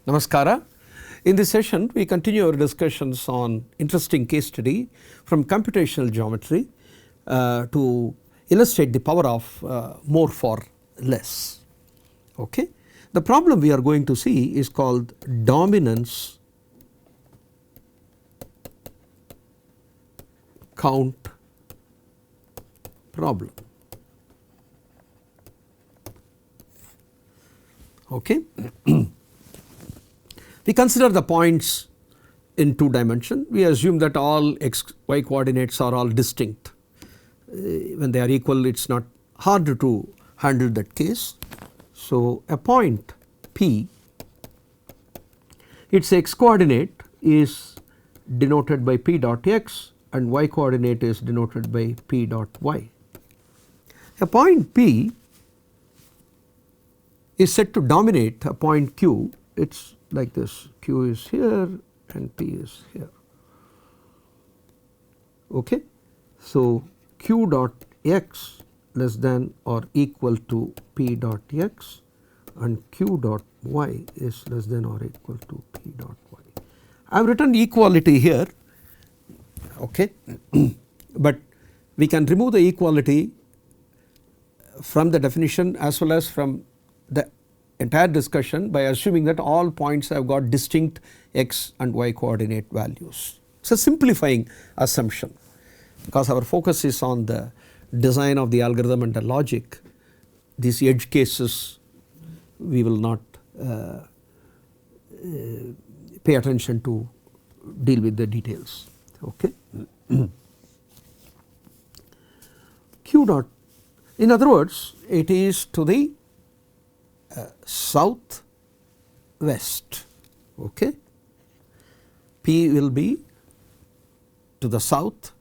Namaskara. In this session we continue our discussions on interesting case study from computational geometry to illustrate the power of more for less. Okay. The problem we are going to see is called dominance count problem. Okay. We consider the points in 2 dimension. We assume that all x y coordinates are all distinct. When they are equal, it is not hard to handle that case. So, a point P, its x coordinate is denoted by P dot x and y coordinate is denoted by P dot y. A point P is said to dominate a point Q. It is like this, Q is here and P is here. Okay. So, Q dot x less than or equal to P dot x and Q dot y is less than or equal to P dot y. I have written equality here, okay. But we can remove the equality from the definition as well as from the entire discussion by assuming that all points have got distinct x and y coordinate values. It is a simplifying assumption because our focus is on the design of the algorithm and the logic. These edge cases we will not pay attention to deal with the details. Okay. Q dot, in other words, it is to the south west. Okay. P will be to the south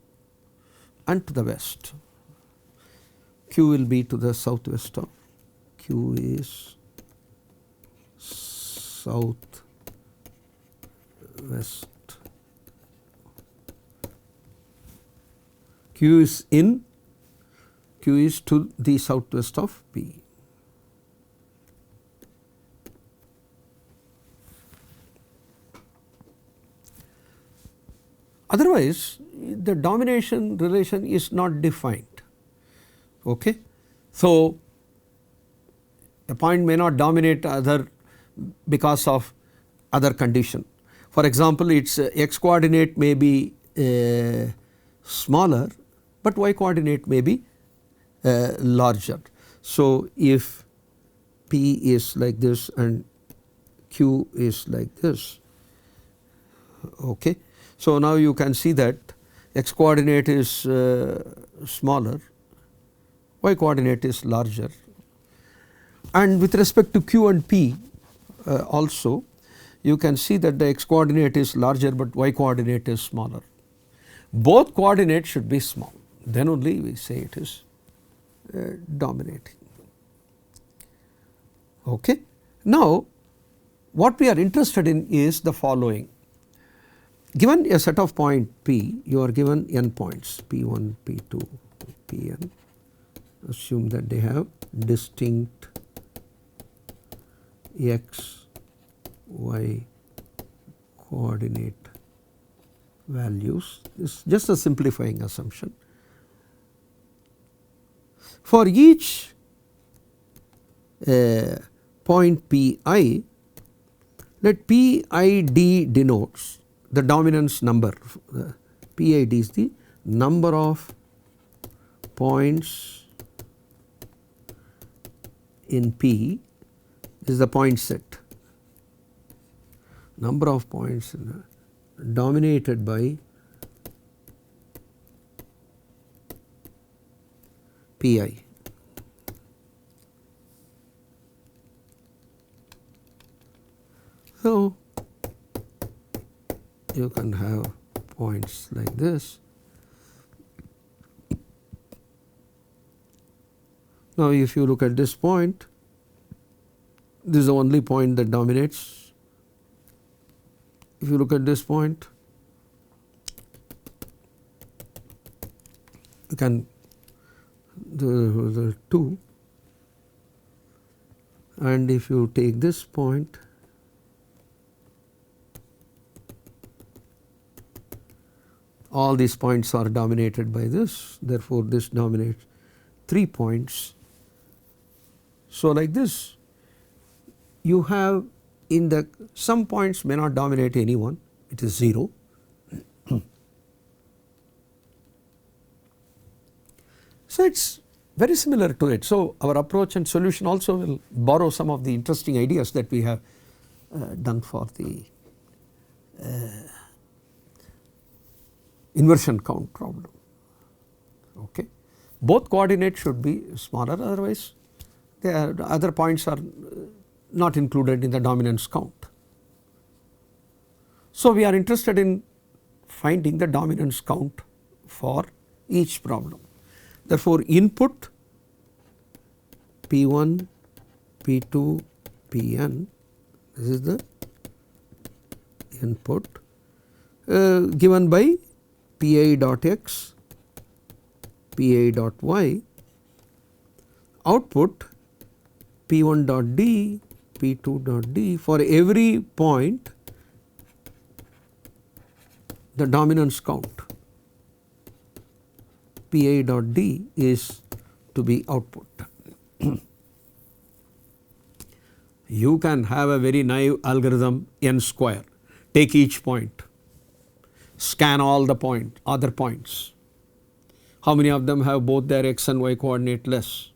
and to the west. Q will be to the southwest of, Q is south west, Q is in, Q is to the southwest of P. Otherwise the domination relation is not defined. Okay. So, a point may not dominate other because of other condition. For example, its x coordinate may be smaller, but y coordinate may be larger. So, if P is like this and Q is like this, okay. So, now you can see that x coordinate is smaller, y coordinate is larger, and with respect to Q and P also you can see that the x coordinate is larger, but y coordinate is smaller. Both coordinates should be small, then only we say it is dominating. Okay. Now, what we are interested in is the following. Given a set of point P, you are given n points P1, P2, Pn. Assume that they have distinct x, y coordinate values. This is just a simplifying assumption. For each point Pi, let PID denotes the dominance number. PID is the number of points in P, is the point set, number of points dominated by Pi. So, you can have points like this. Now, if you look at this point, this is the only point that dominates. If you look at this point, you can the 2, and if you take this point, all these points are dominated by this, therefore, this dominates 3 points. So, like this you have in the some points may not dominate any one, it is 0. So, it is very similar to it. So, our approach and solution also will borrow some of the interesting ideas that we have done for the inversion count problem. Okay. Both coordinates should be smaller, otherwise the other points are not included in the dominance count. So, we are interested in finding the dominance count for each problem. Therefore, input P1, P2, Pn, this is the input given by Pi dot x, Pi dot y, output P1 dot d, P2 dot d. For every point the dominance count Pi dot d is to be output. You can have a very naive algorithm n square, take each point, scan all the other points, how many of them have both their x and y coordinate less,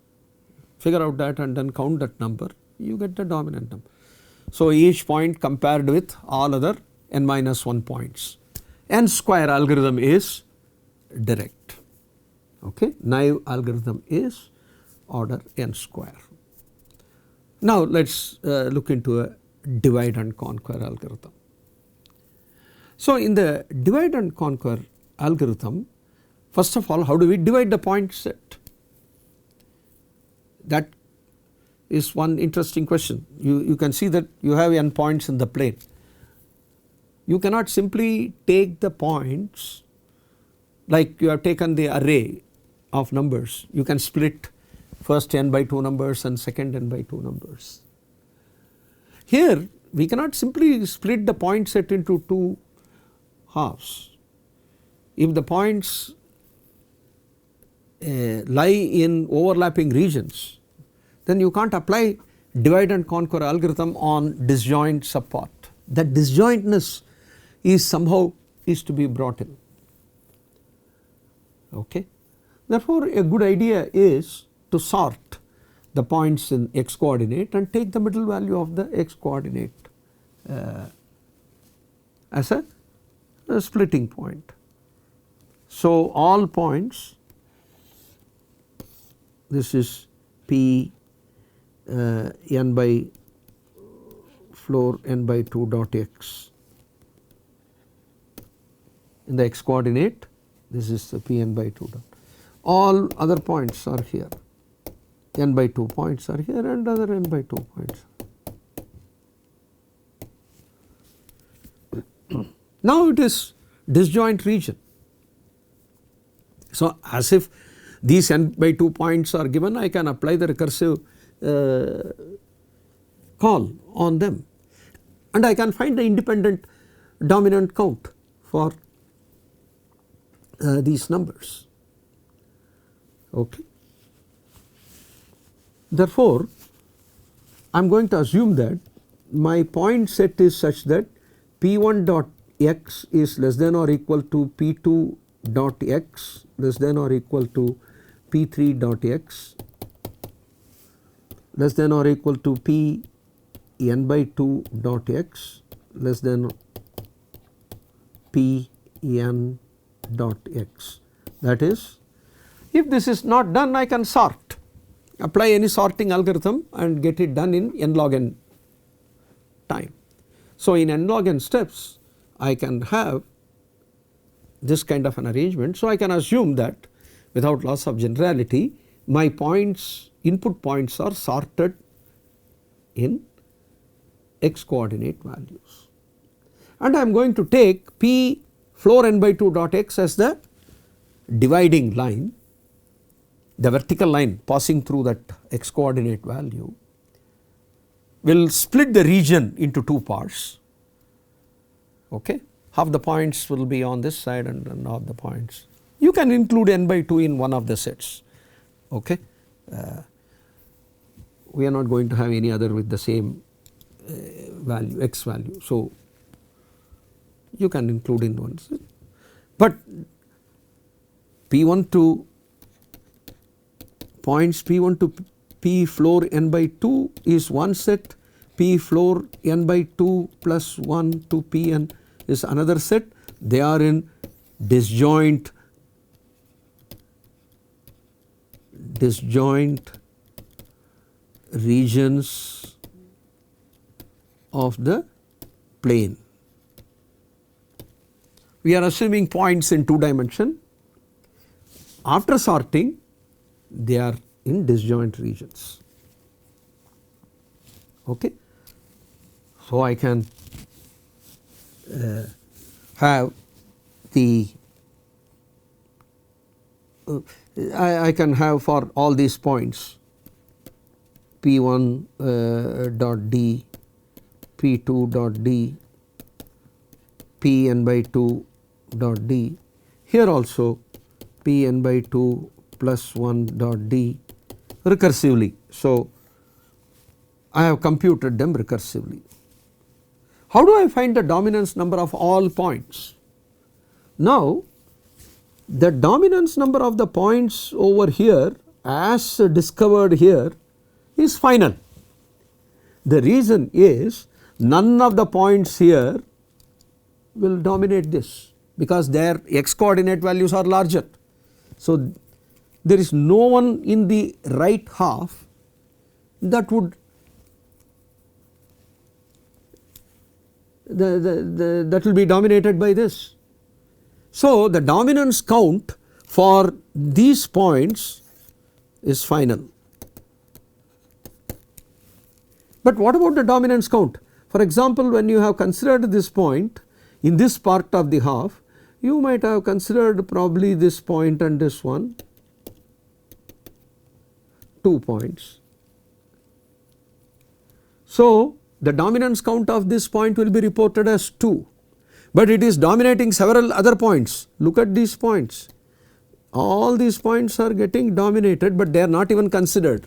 figure out that and then count that number, you get the dominant number. So, each point compared with all other n minus 1 points. N square algorithm is direct, okay. Naive algorithm is order n square. Now, let us look into a divide and conquer algorithm. So, in the divide and conquer algorithm, first of all, how do we divide the point set? That is one interesting question. You can see that you have n points in the plane. You cannot simply take the points like you have taken the array of numbers. You can split first n by 2 numbers and second n by 2 numbers. Here we cannot simply split the point set into 2 halves. If the points lie in overlapping regions, then you can't apply divide and conquer algorithm on disjoint subpart. That disjointness is somehow is to be brought in. Okay. Therefore, a good idea is to sort the points in x coordinate and take the middle value of the x coordinate as a splitting point. So, all points, this is P n by floor n by 2 dot x in the x coordinate, this is the P n by 2 dot. All other points are here, n by 2 points are here and other n by 2 points. Now, it is disjoint region. So, as if these n by 2 points are given, I can apply the recursive call on them and I can find the independent dominant count for these numbers. Okay. Therefore, I am going to assume that my point set is such that P1 dot x is less than or equal to P2 dot x less than or equal to P3 dot x less than or equal to P n by 2 dot x less than P n dot x. That is, if this is not done, I can sort, apply any sorting algorithm and get it done in n log n time. So, in n log n steps I can have this kind of an arrangement. So, I can assume that without loss of generality my points, input points are sorted in x coordinate values and I am going to take P floor n by 2 dot x as the dividing line, the vertical line passing through that x coordinate value will split the region into 2 parts. Okay. half the points will be on this side and half the points. You can include n by 2 in one of the sets. Okay. We are not going to have any other with the same value, x value. So, you can include in one set, but P1 to points P1 to P floor n by 2 is one set, P floor n by 2 plus 1 to Pn is another set. They are in disjoint regions of the plane. We are assuming points in 2 dimension. After sorting, they are in disjoint regions. Okay. So, I can have the I can have for all these points P1 dot D, P2 dot D, Pn by 2 dot D, here also Pn by 2 plus 1 dot D recursively. So, I have computed them recursively. How do I find the dominance number of all points? Now, the dominance number of the points over here as discovered here is final. The reason is none of the points here will dominate this because their x coordinate values are larger. So, there is no one in the right half that would that will be dominated by this. So, the dominance count for these points is final. But what about the dominance count? For example, when you have considered this point in this part of the half, you might have considered probably this point and this one, 2 points. So, the dominance count of this point will be reported as 2, but it is dominating several other points. Look at these points, all these points are getting dominated, but they are not even considered.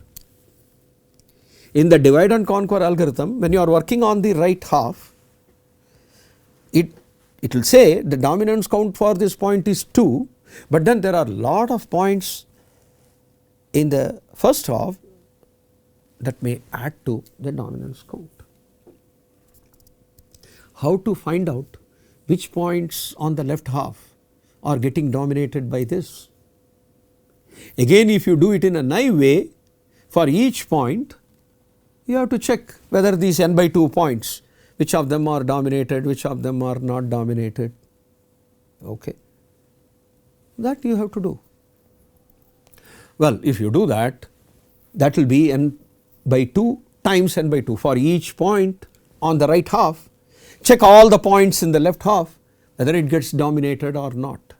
In the divide and conquer algorithm, when you are working on the right half, it will say the dominance count for this point is 2, but then there are lot of points in the first half that may add to the dominance count. How to find out which points on the left half are getting dominated by this? Again, if you do it in a naive way, for each point you have to check whether these n by 2 points, which of them are dominated, which of them are not dominated. Okay. That you have to do. Well, if you do that, that will be n by 2 times n by 2 for each point on the right half. Check all the points in the left half whether it gets dominated or not.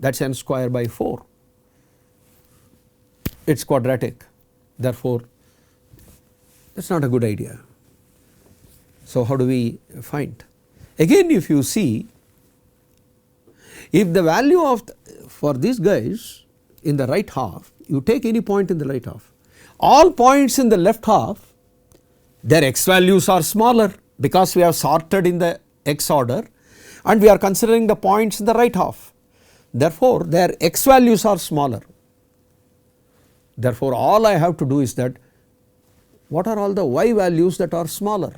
That is n square by 4. It is quadratic, therefore, that is not a good idea. So, how do we find? Again, if you see, if the value of for these guys in the right half, you take any point in the right half, all points in the left half, their x values are smaller because we have sorted in the x order and we are considering the points in the right half. Therefore, their x values are smaller. Therefore, all I have to do is that what are all the y values that are smaller?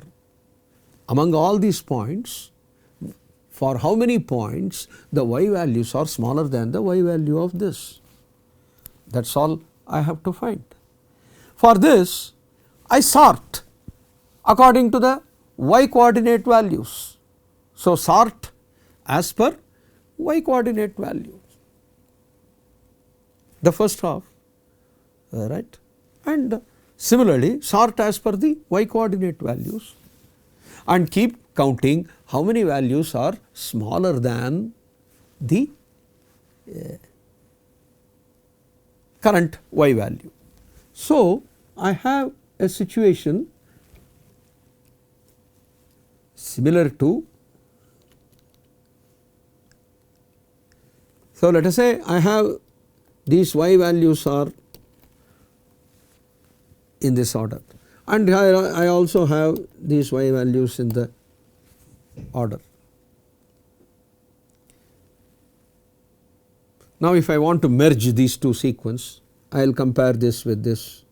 Among all these points, for how many points the y values are smaller than the y value of this? That is all I have to find. For this, I sort according to the y coordinate values. So, sort as per y coordinate values, the first half, right, and similarly sort as per the y coordinate values and keep counting how many values are smaller than the current y value. So, I have a situation similar to So, let us say I have these y values are in this order, and I also have these y values in the order. Now, if I want to merge these two sequences, I will compare this with this.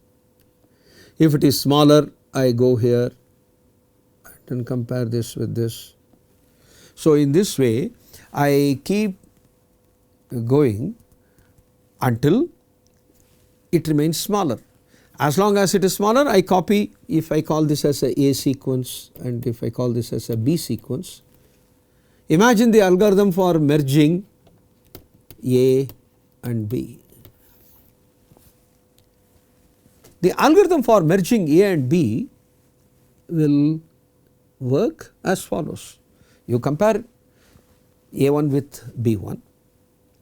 If it is smaller, I go here and compare this with this. So, in this way I keep going until it remains smaller. As long as it is smaller, I copy. If I call this as a sequence and if I call this as a B sequence, imagine the algorithm for merging A and B. The algorithm for merging A and B will work as follows. You compare A1 with B1.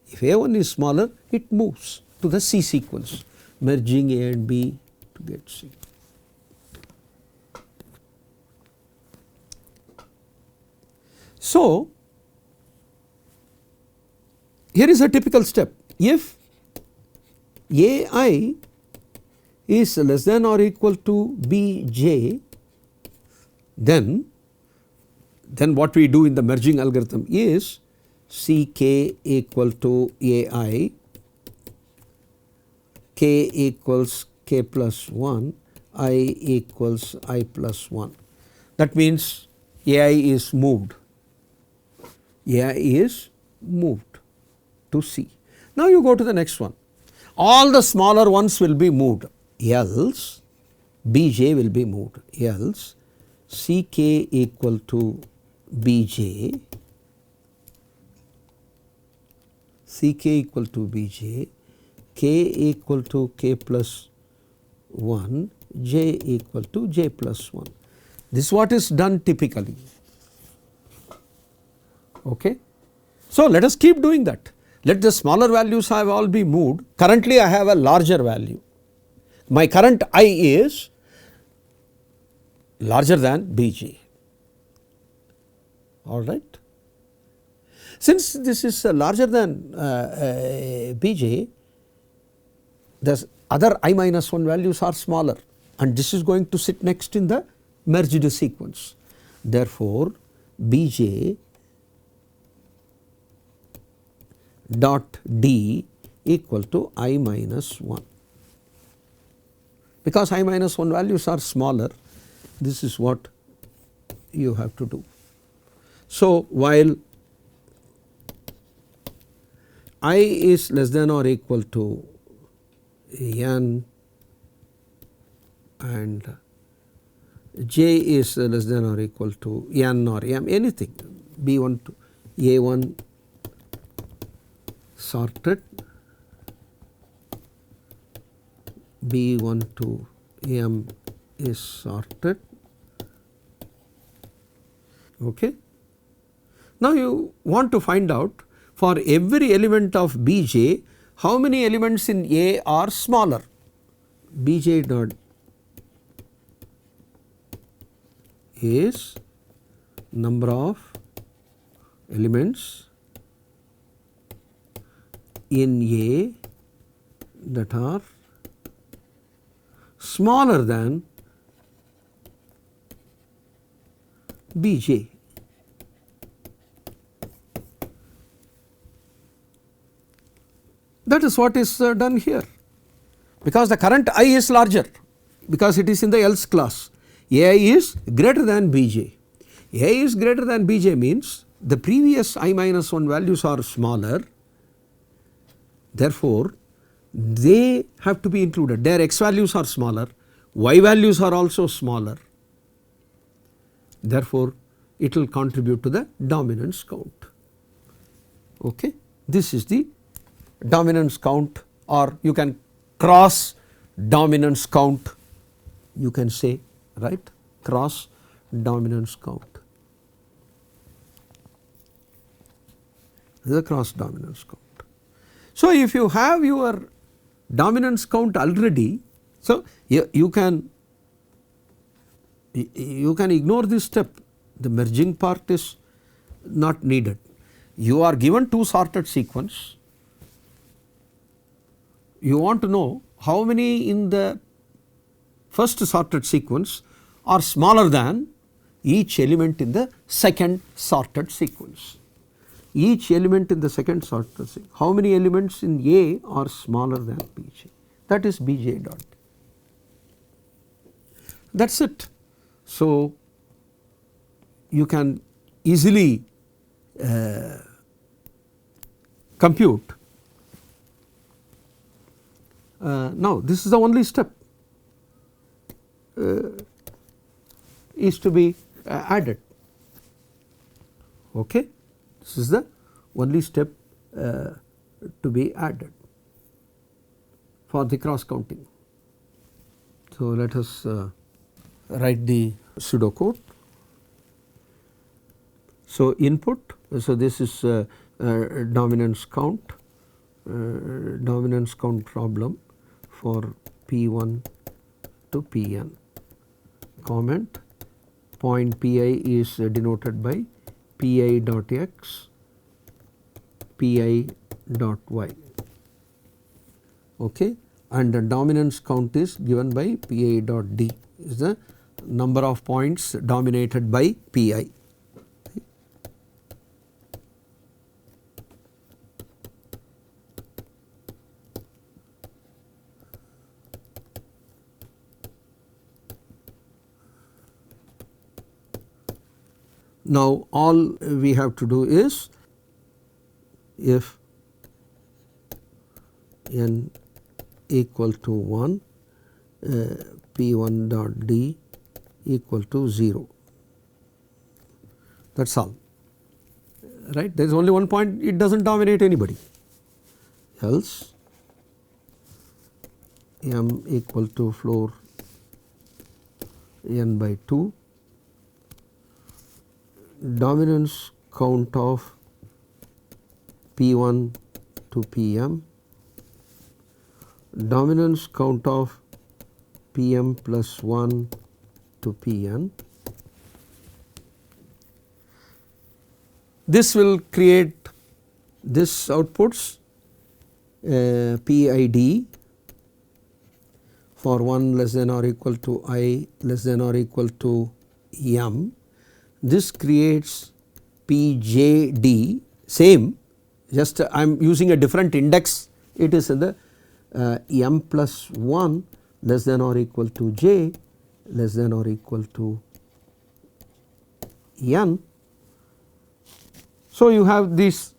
If A1 is smaller, it moves to the C sequence, merging A and B to get C. So, here is a typical step. If AI is less than or equal to Bj, then what we do in the merging algorithm is Ck equal to Ai, k equals k plus 1, I equals I plus 1. That means Ai is moved, Ai is moved to C. Now, you go to the next one, all the smaller ones will be moved, else Bj will be moved, else Ck equal to Bj, Ck equal to Bj, k equal to k plus 1, j equal to j plus 1. This is what is done typically. Okay. So, let us keep doing that. Let the smaller values have all be moved. Currently, I have a larger value. My current I is larger than Bj. All right. Since this is larger than Bj, the other I minus 1 values are smaller, and this is going to sit next in the merged sequence. Therefore, Bj dot d equal to I minus 1. Because I minus 1 values are smaller, this is what you have to do. So, while I is less than or equal to n and j is less than or equal to n or m, anything, B1 to A1 sorted, B1 to M is sorted. Okay. Now, you want to find out for every element of Bj, how many elements in A are smaller. Bj dot is number of elements in A that are smaller than Bj. That is what is done here, because the current I is larger, because it is in the else class. Ai is greater than Bj. Ai is greater than Bj means the previous I minus 1 values are smaller, therefore, they have to be included. Their x values are smaller, y values are also smaller, therefore, it will contribute to the dominance count. Okay. This is the dominance count, or you can cross dominance count, you can say, right, cross dominance count. This is a cross dominance count. So, if you have your dominance count already, so you can ignore this step, the merging part is not needed. You are given two sorted sequence, you want to know how many in the first sorted sequence are smaller than each element in the second sorted sequence. Each element in the second sorted sequence, how many elements in A are smaller than Bj, that is Bj dot. That is it. So, you can easily compute. Now, this is the only step is to be added. Okay. This is the only step to be added for the cross counting. So, let us write the pseudocode. So, input, so this is dominance count problem for P1 to Pn. Comment, point Pi is denoted by Pi dot x, Pi dot y, okay, and the dominance count is given by Pi dot d, is the number of points dominated by Pi. Now, all we have to do is, if n equal to 1, P1 dot d equal to 0, that is all, right. There is only one point, it does not dominate anybody, else m equal to floor n by 2, dominance count of P1 to Pm, dominance count of Pm plus 1 to Pn. This will create this outputs PID for 1 less than or equal to I less than or equal to m. This creates PJD, same, just I am using a different index, it is in the m plus 1 less than or equal to j less than or equal to n. So, you have these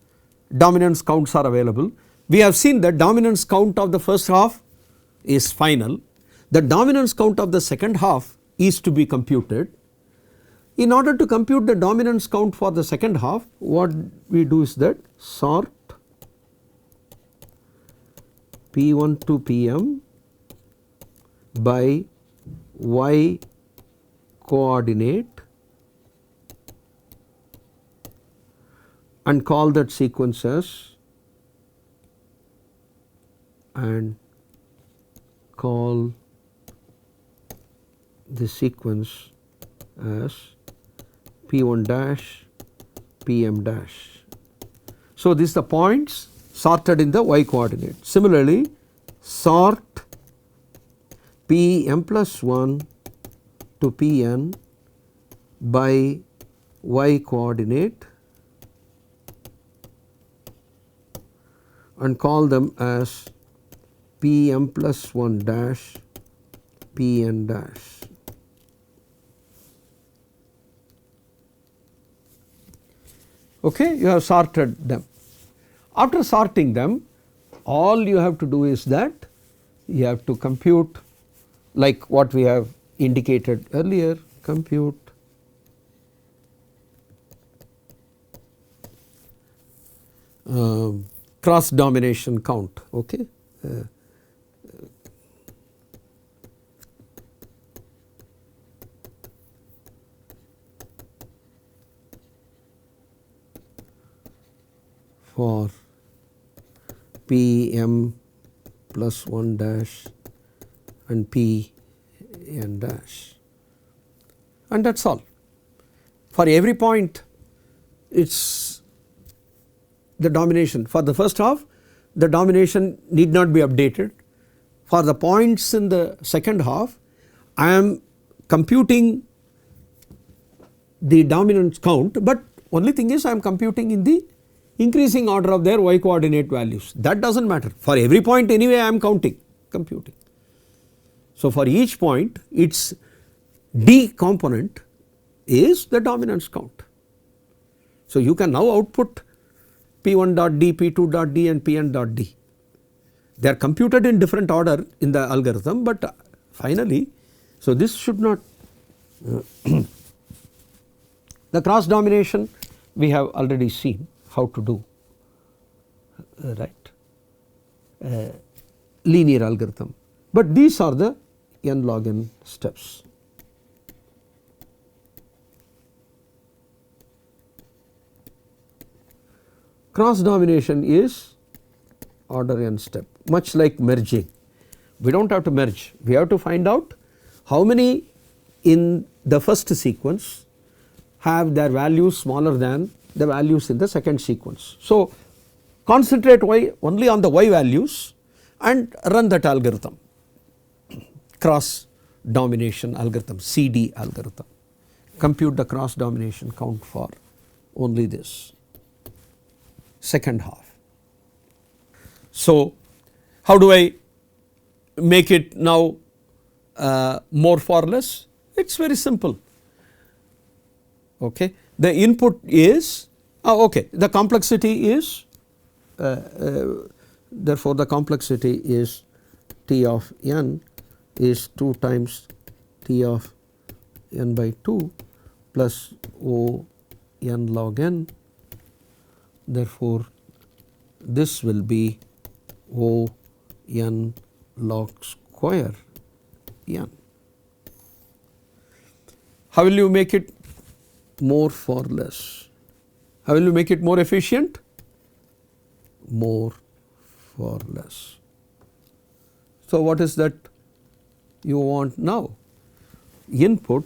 dominance counts are available. We have seen that dominance count of the first half is final, the dominance count of the second half is to be computed. In order to compute the dominance count for the second half, what we do is that sort P1 to Pm by y coordinate and call that sequence as, and call the sequence as P1 dash Pm dash. So, this is the points sorted in the y coordinate. Similarly, sort Pm plus 1 to Pn by y coordinate and call them as Pm plus 1 dash Pn dash. Okay, you have sorted them. After sorting them, all you have to do is that you have to compute, like what we have indicated earlier, compute cross domination count. Okay. For Pm plus 1 dash and Pn dash, and that is all. For every point it is the domination. For the first half the domination need not be updated. For the points in the second half, I am computing the dominance count, but only thing is I am computing in the increasing order of their y coordinate values. That does not matter, for every point anyway I am computing. So, for each point its d component is the dominance count. So, you can now output P1 dot d, P2 dot d and Pn dot d. They are computed in different order in the algorithm, but finally, so this should not the cross domination we have already seen how to do, right, linear algorithm, but these are the n log n steps. Cross domination is order n step, much like merging. We do not have to merge, we have to find out how many in the first sequence have their values smaller than the values in the second sequence. So, concentrate only on the y values and run that algorithm, cross domination algorithm, CD algorithm, compute the cross domination count for only this second half. So, how do I make it now more for less? It is very simple. Okay. The input is okay, the complexity is therefore, the complexity is T of n is 2 times T of n by 2 plus O n log n. Therefore, this will be O n log square n. How will you make it more for less? How will you make it more efficient? More for less. So, what is that you want now? Input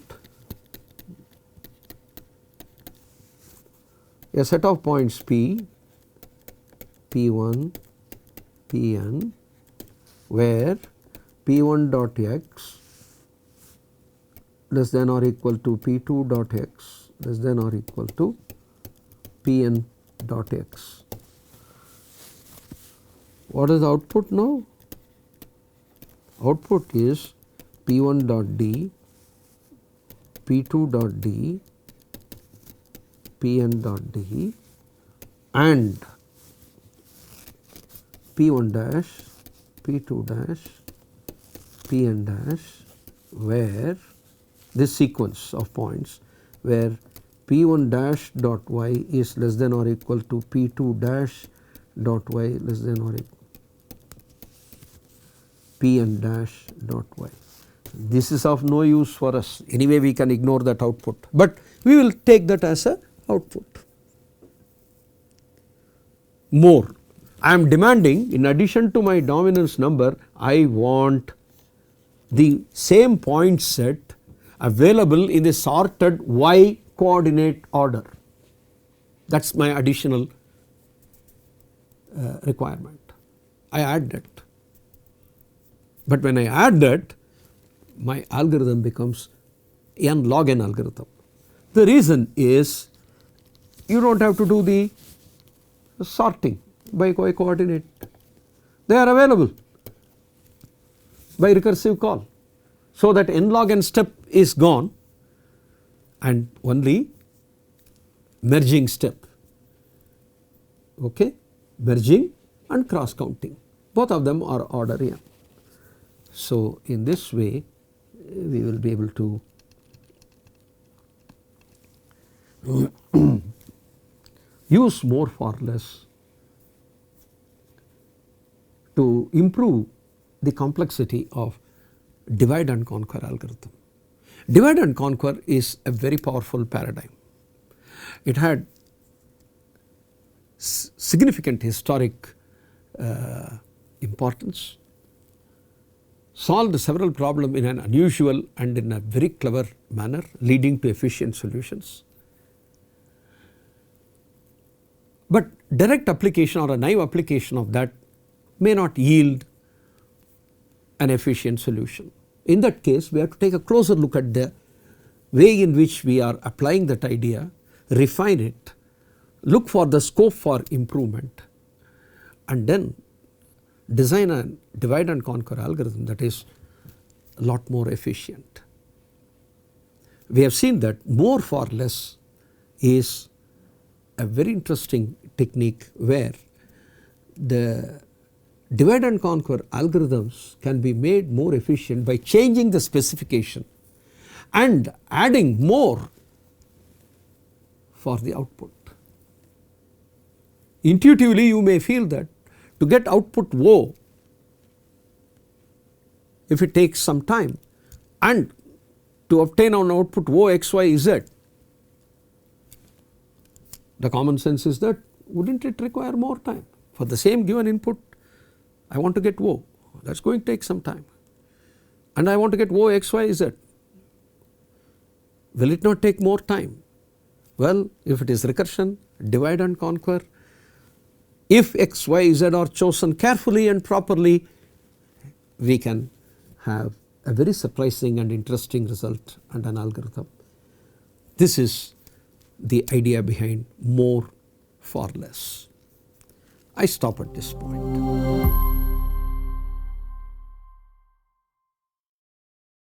a set of points P, P1, Pn, where P1 dot x less than or equal to P2 dot x less than or equal to Pn dot x. What is the output now? Output is P1 dot d, P2 dot d, Pn dot d and P1 dash, P2 dash, Pn dash, where this sequence of points where P1 dash dot y is less than or equal to P2 dash dot y less than or equal Pn dash dot y. This is of no use for us, anyway we can ignore that output, but we will take that as a output. More, I am demanding in addition to my dominance number, I want the same point set available in the sorted y coordinate order. That is my additional requirement. I add that, but when I add that, my algorithm becomes n log n algorithm. The reason is you do not have to do the sorting by y coordinate, they are available by recursive call. So, that n log n step is gone and only merging step, okay, merging and cross counting, both of them are order n. So, in this way we will be able to use more for less to improve the complexity of divide and conquer algorithm. Divide and conquer is a very powerful paradigm. It had significant historic importance, solved several problems in an unusual and in a very clever manner, leading to efficient solutions. But direct application or a naive application of that may not yield an efficient solution. In that case, we have to take a closer look at the way in which we are applying that idea, refine it, look for the scope for improvement, and then design a divide and conquer algorithm that is a lot more efficient. We have seen that more for less is a very interesting technique where the divide and conquer algorithms can be made more efficient by changing the specification and adding more for the output. Intuitively you may feel that to get output O, if it takes some time, and to obtain an output O x y z, the common sense is that wouldn't it require more time? For the same given input, I want to get O, that is going to take some time, and I want to get O x y z. Will it not take more time? Well, if it is recursion, divide and conquer, if x, y, z are chosen carefully and properly, we can have a very surprising and interesting result and an algorithm. This is the idea behind more for less. I stop at this point.